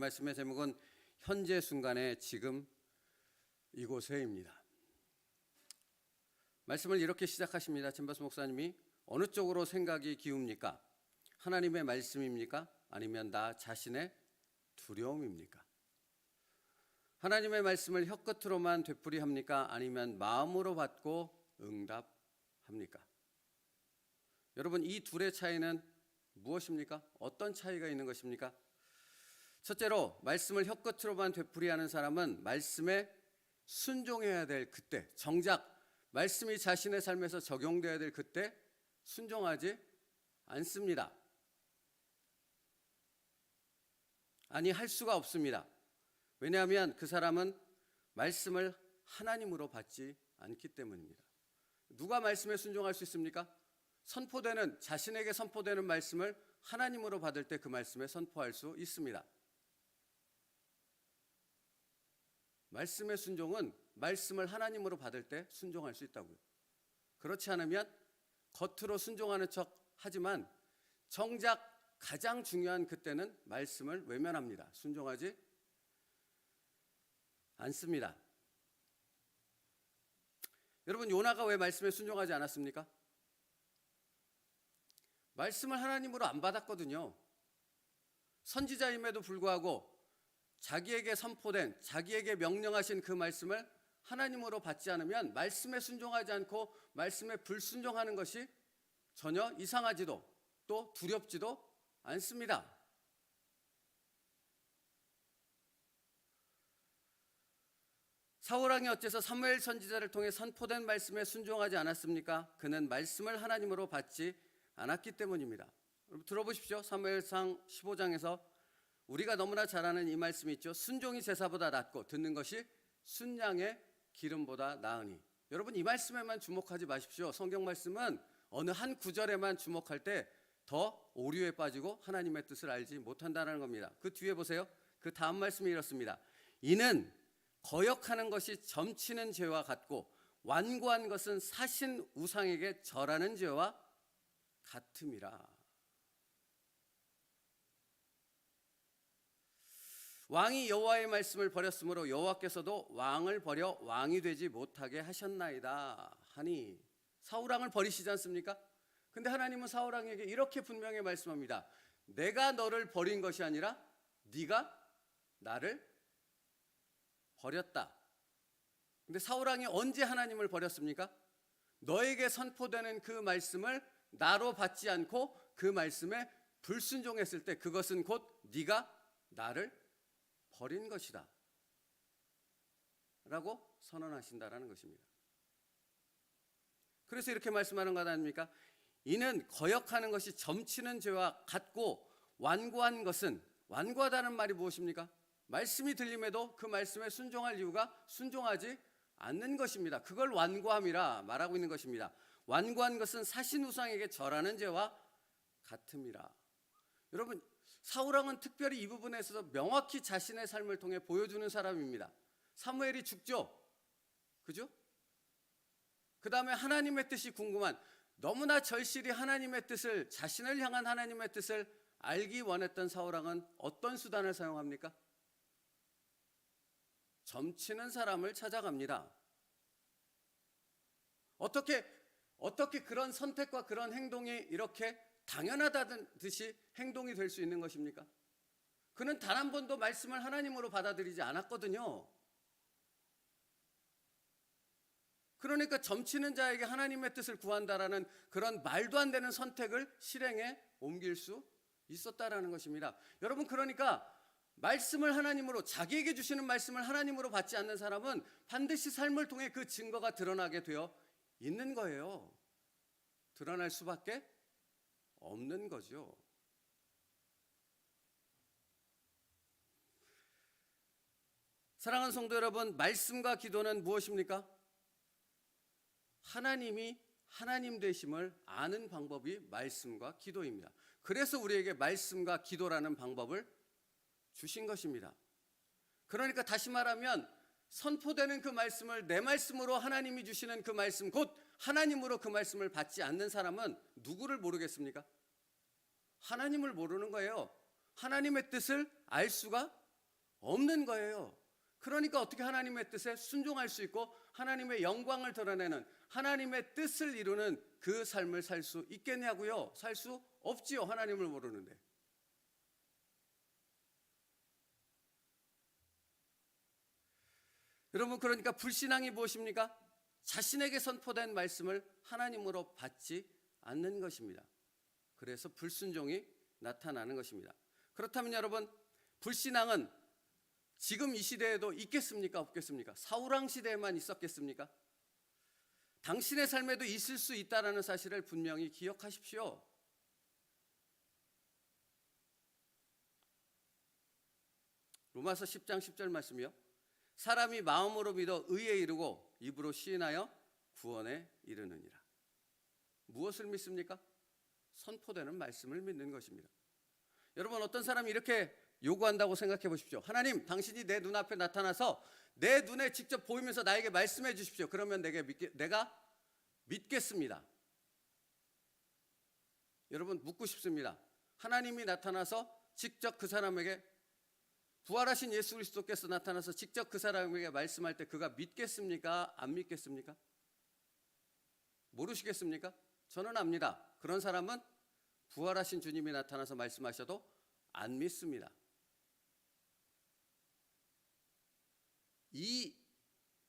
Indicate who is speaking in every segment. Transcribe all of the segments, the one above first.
Speaker 1: 오늘 말씀의 제목은 현재 순간의 지금 이곳에입니다. 말씀을 이렇게 시작하십니다. 진바스 목사님이 어느 쪽으로 생각이 기웁니까? 하나님의 말씀입니까? 아니면 나 자신의 두려움입니까? 하나님의 말씀을 혀끝으로만 되풀이합니까? 아니면 마음으로 받고 응답합니까? 여러분, 이 둘의 차이는 무엇입니까? 어떤 차이가 있는 것입니까? 첫째로, 말씀을 혀끝으로만 되풀이하는 사람은 말씀에 순종해야 될 그때, 정작 말씀이 자신의 삶에서 적용돼야 될 그때 순종하지 않습니다. 아니, 할 수가 없습니다. 왜냐하면 그 사람은 말씀을 하나님으로 받지 않기 때문입니다. 누가 말씀에 순종할 수 있습니까? 자신에게 선포되는 말씀을 하나님으로 받을 때 그 말씀에 선포할 수 있습니다. 말씀의 순종은 말씀을 하나님으로 받을 때 순종할 수 있다고요. 그렇지 않으면 겉으로 순종하는 척 하지만 정작 가장 중요한 그때는 말씀을 외면합니다. 순종하지 않습니다. 여러분, 요나가 왜 말씀에 순종하지 않았습니까? 말씀을 하나님으로 안 받았거든요. 선지자임에도 불구하고 자기에게 선포된, 자기에게 명령하신 그 말씀을 하나님으로 받지 않으면 말씀에 순종하지 않고 말씀에 불순종하는 것이 전혀 이상하지도 또 두렵지도 않습니다. 사울왕이 어째서 사무엘 선지자를 통해 선포된 말씀에 순종하지 않았습니까? 그는 말씀을 하나님으로 받지 않았기 때문입니다. 여러분, 들어보십시오. 사무엘상 15장에서 우리가 너무나 잘 아는 이 말씀이 있죠. 순종이 제사보다 낫고 듣는 것이 순양의 기름보다 나으니. 여러분, 이 말씀에만 주목하지 마십시오. 성경 말씀은 어느 한 구절에만 주목할 때 더 오류에 빠지고 하나님의 뜻을 알지 못한다는 겁니다. 그 뒤에 보세요. 그 다음 말씀이 이렇습니다. 이는 거역하는 것이 점치는 죄와 같고 완고한 것은 사신 우상에게 절하는 죄와 같음이라. 왕이 여호와의 말씀을 버렸으므로 여호와께서도 왕을 버려 왕이 되지 못하게 하셨나이다 하니. 사울왕을 버리시지 않습니까? 근데 하나님은 사울왕에게 이렇게 분명히 말씀합니다. 내가 너를 버린 것이 아니라 네가 나를 버렸다. 근데 사울왕이 언제 하나님을 버렸습니까? 너에게 선포되는 그 말씀을 나로 받지 않고 그 말씀에 불순종했을 때 그것은 곧 네가 나를 버린 것이다 라고 선언하신다라는 것입니다. 그래서 이렇게 말씀하는 것 아닙니까? 이는 거역하는 것이 점치는 죄와 같고 완고한 것은, 완고하다는 말이 무엇입니까? 말씀이 들림에도 그 말씀에 순종할 이유가 순종하지 않는 것입니다. 그걸 완고함이라 말하고 있는 것입니다. 완고한 것은 사신 우상에게 절하는 죄와 같음이라. 여러분, 사울왕은 특별히 이 부분에 있어서 명확히 자신의 삶을 통해 보여주는 사람입니다. 사무엘이 죽죠. 그죠? 그 다음에 하나님의 뜻이 궁금한, 너무나 절실히 하나님의 뜻을, 자신을 향한 하나님의 뜻을 알기 원했던 사울왕은 어떤 수단을 사용합니까? 점치는 사람을 찾아갑니다. 어떻게 그런 선택과 그런 행동이 이렇게 당연하다는 듯이 행동이 될 수 있는 것입니까? 그는 단 한 번도 말씀을 하나님으로 받아들이지 않았거든요. 그러니까 점치는 자에게 하나님의 뜻을 구한다라는 그런 말도 안 되는 선택을 실행에 옮길 수 있었다라는 것입니다. 여러분, 그러니까 말씀을 하나님으로, 자기에게 주시는 말씀을 하나님으로 받지 않는 사람은 반드시 삶을 통해 그 증거가 드러나게 되어 있는 거예요. 드러날 수밖에 없는 거죠. 사랑하는 성도 여러분, 말씀과 기도는 무엇입니까? 하나님이 하나님 되심을 아는 방법이 말씀과 기도입니다. 그래서 우리에게 말씀과 기도라는 방법을 주신 것입니다. 그러니까 다시 말하면 선포되는 그 말씀을 내 말씀으로 하나님이 주시는 그 말씀, 곧 하나님으로 그 말씀을 받지 않는 사람은 누구를 모르겠습니까? 하나님을 모르는 거예요. 하나님의 뜻을 알 수가 없는 거예요. 그러니까 어떻게 하나님의 뜻에 순종할 수 있고 하나님의 영광을 드러내는 하나님의 뜻을 이루는 그 삶을 살 수 있겠냐고요? 살 수 없지요. 하나님을 모르는데. 여러분, 그러니까 불신앙이 무엇입니까? 자신에게 선포된 말씀을 하나님으로 받지 않는 것입니다. 그래서 불순종이 나타나는 것입니다. 그렇다면 여러분, 불신앙은 지금 이 시대에도 있겠습니까? 없겠습니까? 사울왕 시대에만 있었겠습니까? 당신의 삶에도 있을 수 있다는 사실을 분명히 기억하십시오. 로마서 10장 10절 말씀이요. 사람이 마음으로 믿어 의에 이르고 입으로 시인하여 구원에 이르느니라. 무엇을 믿습니까? 선포되는 말씀을 믿는 것입니다. 여러분, 어떤 사람이 이렇게 요구한다고 생각해 보십시오. 하나님, 당신이 내 눈앞에 나타나서 내 눈에 직접 보이면서 나에게 말씀해 주십시오. 그러면 내가 믿겠습니다. 여러분, 묻고 싶습니다. 하나님이 나타나서 직접 그 사람에게, 부활하신 예수 그리스도께서 나타나서 직접 그 사람에게 말씀할 때 그가 믿겠습니까? 안 믿겠습니까? 모르시겠습니까? 저는 압니다. 그런 사람은 부활하신 주님이 나타나서 말씀하셔도 안 믿습니다.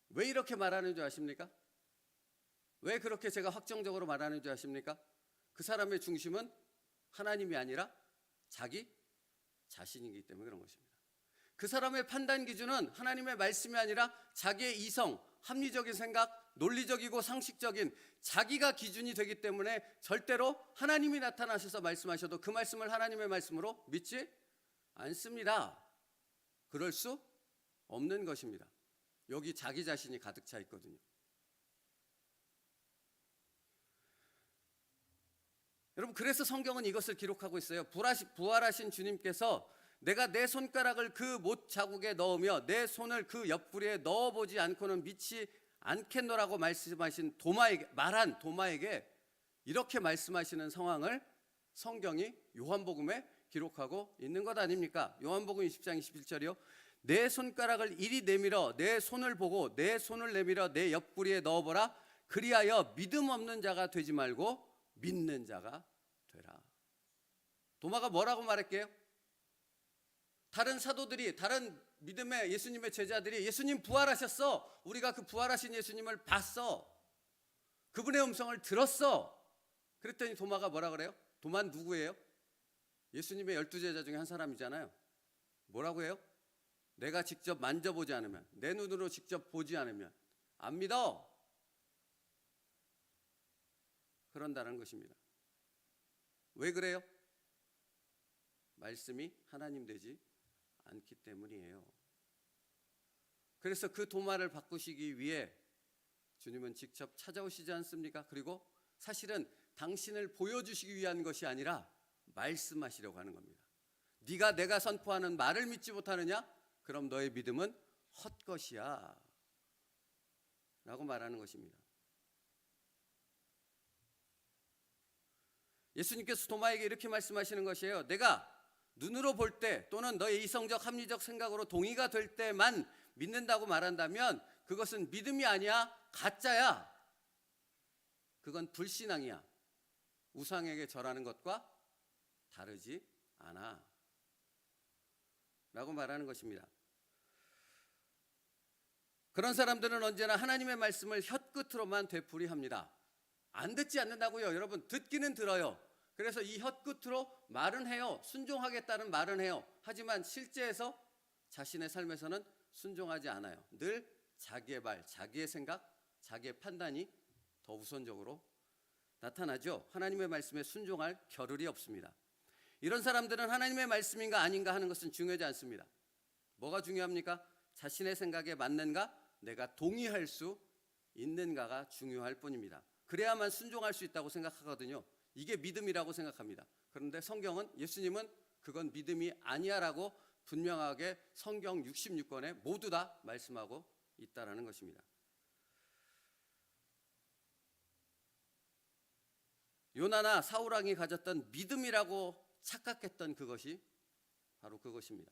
Speaker 1: 왜 이렇게 말하는 줄 아십니까? 왜 그렇게 제가 확정적으로 말하는 줄 아십니까? 그 사람의 중심은 하나님이 아니라 자기 자신이기 때문에 그런 것입니다. 그 사람의 판단 기준은 하나님의 말씀이 아니라 자기의 이성, 합리적인 생각, 논리적이고 상식적인 자기가 기준이 되기 때문에 절대로 하나님이 나타나셔서 말씀하셔도 그 말씀을 하나님의 말씀으로 믿지 않습니다. 그럴 수 없는 것입니다. 여기 자기 자신이 가득 차 있거든요. 여러분, 그래서 성경은 이것을 기록하고 있어요. 부활하신 주님께서 내가 내 손가락을 그 못 자국에 넣으며 내 손을 그 옆구리에 넣어보지 않고는 믿지 않겠노라고 말씀하신 말한 도마에게 이렇게 말씀하시는 상황을 성경이 요한복음에 기록하고 있는 것 아닙니까? 요한복음 20장 21절이요. 내 손가락을 이리 내밀어 내 손을 보고 내 손을 내밀어 내 옆구리에 넣어보라. 그리하여 믿음 없는 자가 되지 말고 믿는 자가 되라. 도마가 뭐라고 말할게요? 다른 사도들이, 다른 믿음의 예수님의 제자들이 예수님 부활하셨어. 우리가 그 부활하신 예수님을 봤어. 그분의 음성을 들었어. 그랬더니 도마가 뭐라 그래요? 도마는 누구예요? 예수님의 12제자 중에 한 사람이잖아요. 뭐라고 해요? 내가 직접 만져보지 않으면, 내 눈으로 직접 보지 않으면 안 믿어. 그런다는 것입니다. 왜 그래요? 말씀이 하나님 되지 않기 때문이에요. 그래서 그 도마를 바꾸시기 위해 주님은 직접 찾아오시지 않습니까? 그리고 사실은 당신을 보여주시기 위한 것이 아니라 말씀하시려고 하는 겁니다. 네가 내가 선포하는 말을 믿지 못하느냐? 그럼 너의 믿음은 헛것이야 라고 말하는 것입니다. 예수님께서 도마에게 이렇게 말씀하시는 것이에요. 내가 눈으로 볼 때 또는 너의 이성적 합리적 생각으로 동의가 될 때만 믿는다고 말한다면 그것은 믿음이 아니야, 가짜야. 그건 불신앙이야. 우상에게 절하는 것과 다르지 않아 라고 말하는 것입니다. 그런 사람들은 언제나 하나님의 말씀을 혀끝으로만 되풀이합니다. 안 듣지 않는다고요. 여러분, 듣기는 들어요. 그래서 이 혀끝으로 말은 해요. 순종하겠다는 말은 해요. 하지만 실제에서 자신의 삶에서는 순종하지 않아요. 늘 자기의 말, 자기의 생각, 자기의 판단이 더 우선적으로 나타나죠. 하나님의 말씀에 순종할 겨를이 없습니다. 이런 사람들은 하나님의 말씀인가 아닌가 하는 것은 중요하지 않습니다. 뭐가 중요합니까? 자신의 생각에 맞는가, 내가 동의할 수 있는가가 중요할 뿐입니다. 그래야만 순종할 수 있다고 생각하거든요. 이게 믿음이라고 생각합니다. 그런데 성경은, 예수님은 그건 믿음이 아니야라고 분명하게 성경 66권에 모두 다 말씀하고 있다라는 것입니다. 요나나 사울왕이 가졌던 믿음이라고 착각했던 그것이 바로 그것입니다.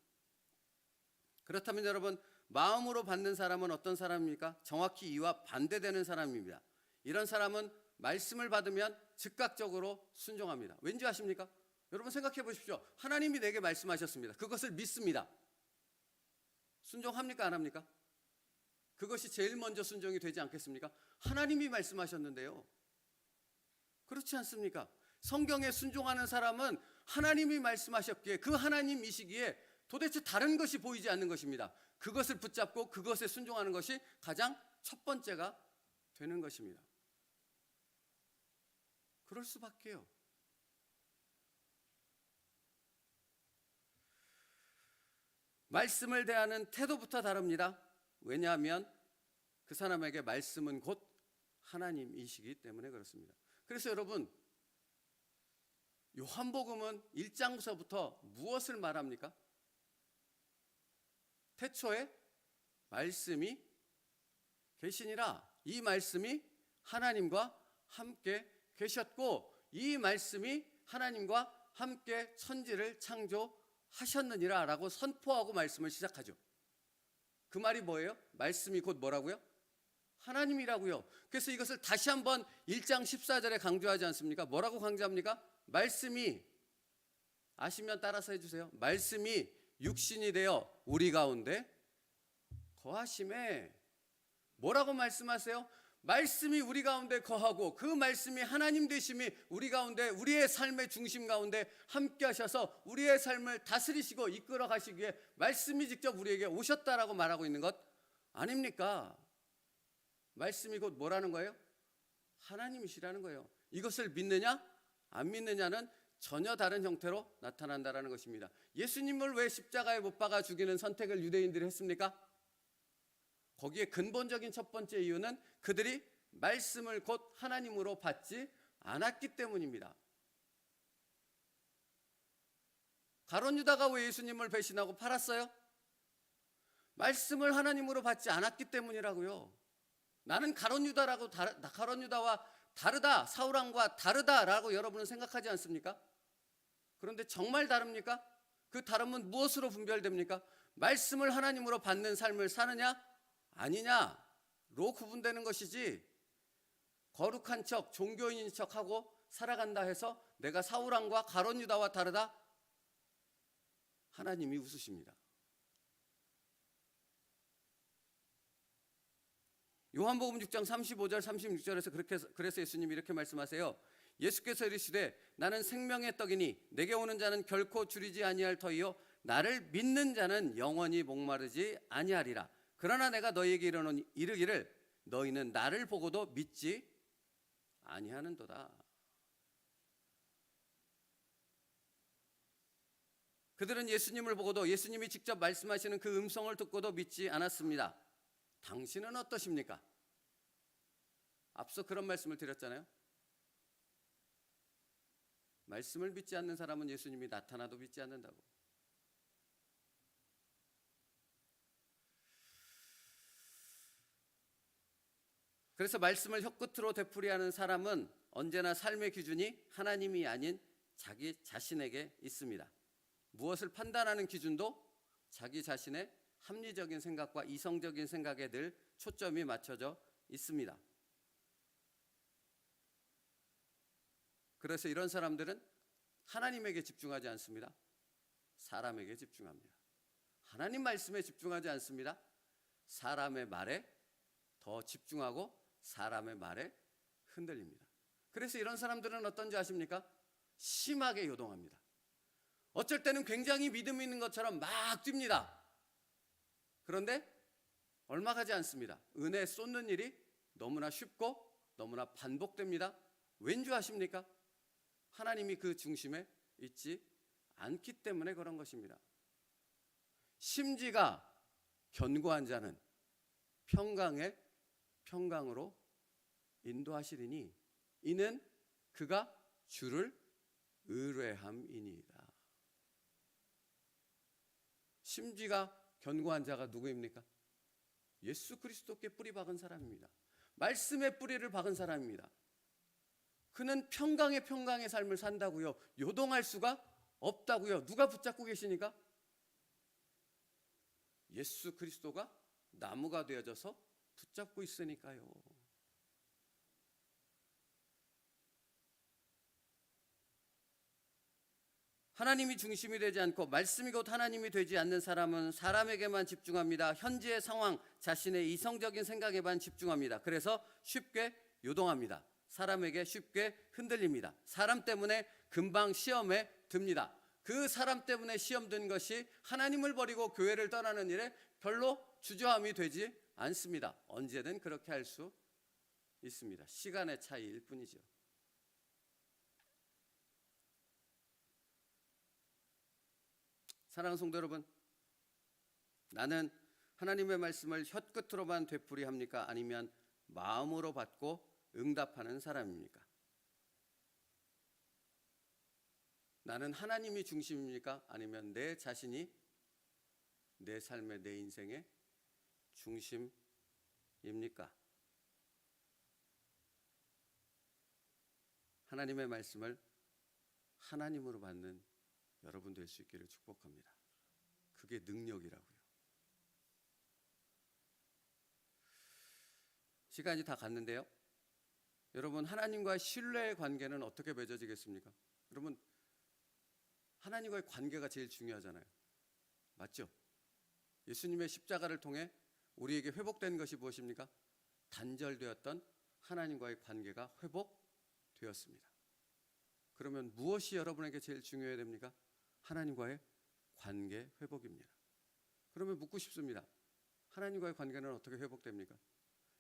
Speaker 1: 그렇다면 여러분, 마음으로 받는 사람은 어떤 사람입니까? 정확히 이와 반대되는 사람입니다. 이런 사람은 말씀을 받으면 즉각적으로 순종합니다. 왠지 아십니까? 여러분 생각해 보십시오. 하나님이 내게 말씀하셨습니다. 그것을 믿습니다. 순종합니까? 안 합니까? 그것이 제일 먼저 순종이 되지 않겠습니까? 하나님이 말씀하셨는데요. 그렇지 않습니까? 성경에 순종하는 사람은 하나님이 말씀하셨기에 그 하나님이시기에 도대체 다른 것이 보이지 않는 것입니다. 그것을 붙잡고 그것에 순종하는 것이 가장 첫 번째가 되는 것입니다. 그럴 수밖에요. 말씀을 대하는 태도부터 다릅니다. 왜냐하면 그 사람에게 말씀은 곧 하나님이시기 때문에 그렇습니다. 그래서 여러분, 요한복음은 1장서부터 무엇을 말합니까? 태초에 말씀이 계시니라. 이 말씀이 하나님과 함께 계셨고 이 말씀이 하나님과 함께 천지를 창조하셨느니라 라고 선포하고 말씀을 시작하죠. 그 말이 뭐예요? 말씀이 곧 뭐라고요? 하나님이라고요. 그래서 이것을 다시 한번 1장 14절에 강조하지 않습니까? 뭐라고 강조합니까? 말씀이, 아시면 따라서 해주세요. 말씀이 육신이 되어 우리 가운데 거하심에. 뭐라고 말씀하세요? 말씀이 우리 가운데 거하고 그 말씀이 하나님 되심이 우리 가운데, 우리의 삶의 중심 가운데 함께 하셔서 우리의 삶을 다스리시고 이끌어 가시기 위해 말씀이 직접 우리에게 오셨다라고 말하고 있는 것 아닙니까? 말씀이 곧 뭐라는 거예요? 하나님이시라는 거예요. 이것을 믿느냐 안 믿느냐는 전혀 다른 형태로 나타난다라는 것입니다. 예수님을 왜 십자가에 못 박아 죽이는 선택을 유대인들이 했습니까? 거기에 근본적인 첫 번째 이유는 그들이 말씀을 곧 하나님으로 받지 않았기 때문입니다. 가룟 유다가 왜 예수님을 배신하고 팔았어요? 말씀을 하나님으로 받지 않았기 때문이라고요. 나는 가룟 유다와 다르다, 사울왕과 다르다라고 여러분은 생각하지 않습니까? 그런데 정말 다릅니까? 그 다름은 무엇으로 분별됩니까? 말씀을 하나님으로 받는 삶을 사느냐 아니냐로 구분되는 것이지, 거룩한 척 종교인인 척하고 살아간다 해서 내가 사울왕과 가룟 유다와 다르다? 하나님이 웃으십니다. 요한복음 6장 35절 36절에서 그래서 예수님이 이렇게 말씀하세요. 예수께서 이르시되 나는 생명의 떡이니 내게 오는 자는 결코 줄이지 아니할 터이요 나를 믿는 자는 영원히 목마르지 아니하리라. 그러나 내가 너희에게 이르기를 너희는 나를 보고도 믿지 아니하는도다. 그들은 예수님을 보고도 예수님이 직접 말씀하시는 그 음성을 듣고도 믿지 않았습니다. 당신은 어떠십니까? 앞서 그런 말씀을 드렸잖아요. 말씀을 믿지 않는 사람은 예수님이 나타나도 믿지 않는다고. 그래서 말씀을 혀끝으로 되풀이하는 사람은 언제나 삶의 기준이 하나님이 아닌 자기 자신에게 있습니다. 무엇을 판단하는 기준도 자기 자신의 합리적인 생각과 이성적인 생각에 늘 초점이 맞춰져 있습니다. 그래서 이런 사람들은 하나님에게 집중하지 않습니다. 사람에게 집중합니다. 하나님 말씀에 집중하지 않습니다. 사람의 말에 더 집중하고 사람의 말에 흔들립니다. 그래서 이런 사람들은 어떤지 아십니까? 심하게 요동합니다. 어쩔 때는 굉장히 믿음 있는 것처럼 막 뜁니다. 그런데 얼마 가지 않습니다. 은혜 쏟는 일이 너무나 쉽고 너무나 반복됩니다. 왠지 아십니까? 하나님이 그 중심에 있지 않기 때문에 그런 것입니다. 심지가 견고한 자는 평강에 평강으로 인도하시리니 이는 그가 주를 의뢰함이니이다. 심지가 견고한 자가 누구입니까? 예수 그리스도께 뿌리 박은 사람입니다. 말씀에 뿌리를 박은 사람입니다. 그는 평강의 삶을 산다고요. 요동할 수가 없다고요. 누가 붙잡고 계시니까? 예수 그리스도가 나무가 되어져서 붙잡고 있으니까요. 하나님이 중심이 되지 않고 말씀이 곧 하나님이 되지 않는 사람은 사람에게만 집중합니다. 현재의 상황, 자신의 이성적인 생각에만 집중합니다. 그래서 쉽게 요동합니다. 사람에게 쉽게 흔들립니다. 사람 때문에 금방 시험에 듭니다. 그 사람 때문에 시험 든 것이 하나님을 버리고 교회를 떠나는 일에 별로 주저함이 되지 않습니다. 언제든 그렇게 할 수 있습니다. 시간의 차이일 뿐이죠. 사랑하는 성도 여러분, 나는 하나님의 말씀을 혀끝으로만 되풀이합니까? 아니면 마음으로 받고 응답하는 사람입니까? 나는 하나님이 중심입니까? 아니면 내 자신이 내 삶의, 내 인생의 중심입니까? 하나님의 말씀을 하나님으로 받는 여러분 될 수 있기를 축복합니다. 그게 능력이라고요. 시간이 다 갔는데요. 여러분, 하나님과의 신뢰의 관계는 어떻게 맺어지겠습니까? 여러분, 하나님과의 관계가 제일 중요하잖아요. 맞죠? 예수님의 십자가를 통해 우리에게 회복된 것이 무엇입니까? 단절되었던 하나님과의 관계가 회복되었습니다. 그러면 무엇이 여러분에게 제일 중요해야 됩니까? 하나님과의 관계 회복입니다. 그러면 묻고 싶습니다. 하나님과의 관계는 어떻게 회복됩니까?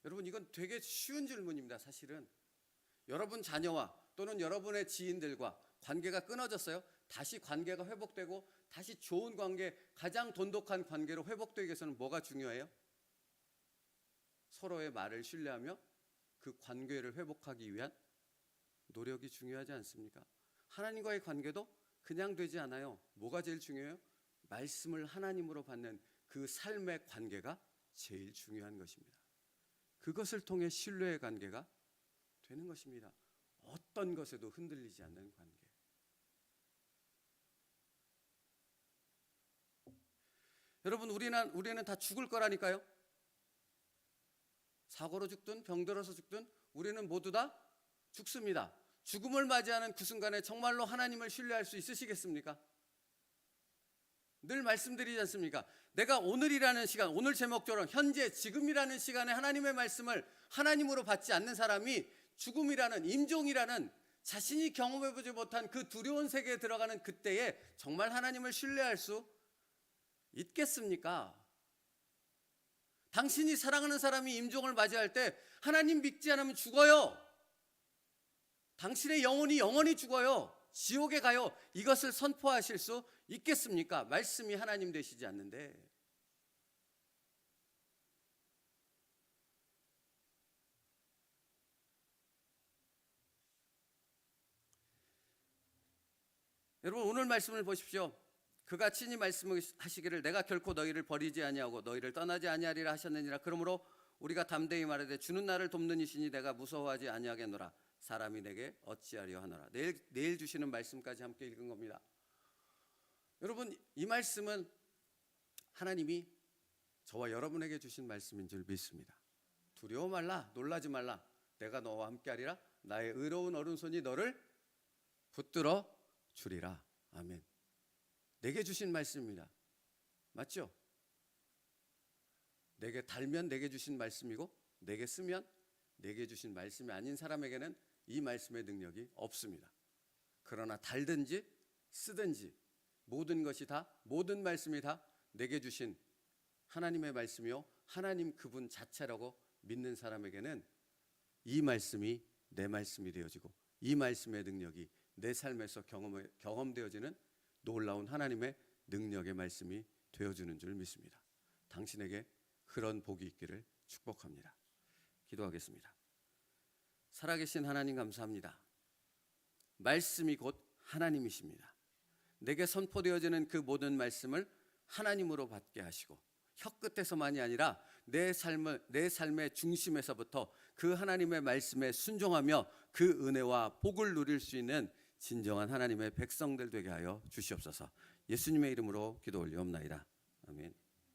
Speaker 1: 여러분, 이건 되게 쉬운 질문입니다. 사실은 여러분 자녀와 또는 여러분의 지인들과 관계가 끊어졌어요. 다시 관계가 회복되고 다시 좋은 관계, 가장 돈독한 관계로 회복되기 위해서는 뭐가 중요해요? 서로의 말을 신뢰하며 그 관계를 회복하기 위한 노력이 중요하지 않습니까? 하나님과의 관계도 그냥 되지 않아요. 뭐가 제일 중요해요? 말씀을 하나님으로 받는 그 삶의 관계가 제일 중요한 것입니다. 그것을 통해 신뢰의 관계가 되는 것입니다. 어떤 것에도 흔들리지 않는 관계. 여러분, 우리는 다 죽을 거라니까요. 사고로 죽든 병들어서 죽든 우리는 모두 다 죽습니다. 죽음을 맞이하는 그 순간에 정말로 하나님을 신뢰할 수 있으시겠습니까? 늘 말씀드리지 않습니까? 내가 오늘이라는 시간, 오늘 제목처럼 현재 지금이라는 시간에 하나님의 말씀을 하나님으로 받지 않는 사람이 죽음이라는, 임종이라는 자신이 경험해보지 못한 그 두려운 세계에 들어가는 그때에 정말 하나님을 신뢰할 수 있겠습니까? 당신이 사랑하는 사람이 임종을 맞이할 때 하나님 믿지 않으면 죽어요. 당신의 영혼이 죽어요. 지옥에 가요. 이것을 선포하실 수 있겠습니까? 말씀이 하나님 되시지 않는데. 여러분, 오늘 말씀을 보십시오. 그가 친히 말씀하시기를 내가 결코 너희를 버리지 아니하고 너희를 떠나지 아니하리라 하셨느니라. 그러므로 우리가 담대히 말하되 주는 나를 돕는 이시니 내가 무서워하지 아니하겠노라. 사람이 내게 어찌하려 하노라. 내일 주시는 말씀까지 함께 읽은 겁니다. 여러분, 이 말씀은 하나님이 저와 여러분에게 주신 말씀인 줄 믿습니다. 두려워 말라, 놀라지 말라. 내가 너와 함께하리라. 나의 의로운 오른손이 너를 붙들어 주리라. 아멘. 내게 주신 말씀입니다. 맞죠? 내게 달면 내게 주신 말씀이고 내게 쓰면 내게 주신 말씀이 아닌 사람에게는 이 말씀의 능력이 없습니다. 그러나 달든지 쓰든지 모든 것이 다, 모든 말씀이 다 내게 주신 하나님의 말씀이요 하나님 그분 자체라고 믿는 사람에게는 이 말씀이 내 말씀이 되어지고 이 말씀의 능력이 내 삶에서 경험되어지는 놀라운 하나님의 능력의 말씀이 되어주는 줄 믿습니다. 당신에게 그런 복이 있기를 축복합니다. 기도하겠습니다. 살아계신 하나님 감사합니다. 말씀이 곧 하나님이십니다. 내게 선포되어지는 그 모든 말씀을 하나님으로 받게 하시고 혀끝에서만이 아니라 내 삶의 중심에서부터 그 하나님의 말씀에 순종하며 그 은혜와 복을 누릴 수 있는 진정한 하나님의 백성들 되게 하여 주시옵소서. 예수님의 이름으로 기도 올리옵나이다. 아멘.